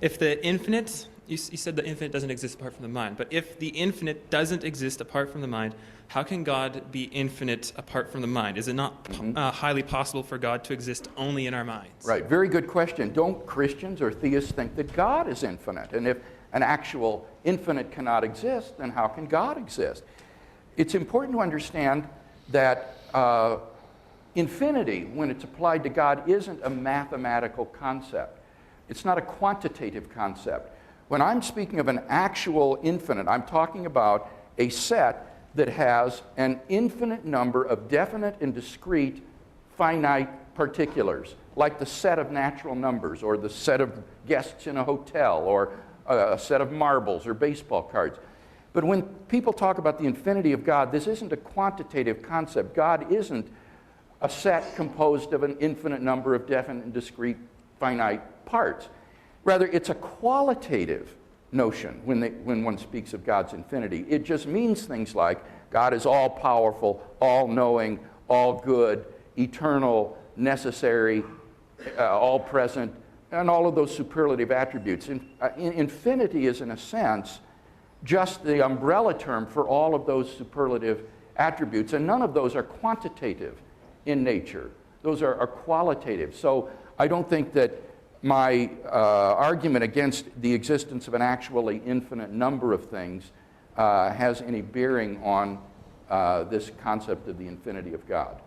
If the infinite, you said the infinite doesn't exist apart from the mind, but if the infinite doesn't exist apart from the mind, how can God be infinite apart from the mind? Is it not highly possible for God to exist only in our minds? Right, very good question. Don't Christians or theists think that God is infinite? And if an actual infinite cannot exist, then how can God exist? It's important to understand that infinity, when it's applied to God, isn't a mathematical concept. It's not a quantitative concept. When I'm speaking of an actual infinite, I'm talking about a set that has an infinite number of definite and discrete finite particulars, like the set of natural numbers, or the set of guests in a hotel, or a set of marbles or baseball cards. But when people talk about the infinity of God, this isn't a quantitative concept. God isn't a set composed of an infinite number of definite and discrete finite parts. Rather, it's a qualitative notion when one speaks of God's infinity. It just means things like God is all-powerful, all-knowing, all-good, eternal, necessary, all-present, and all of those superlative attributes. Infinity is, in a sense, just the umbrella term for all of those superlative attributes, and none of those are quantitative in nature. Those are qualitative. So I don't think that my argument against the existence of an actually infinite number of things has any bearing on this concept of the infinity of God.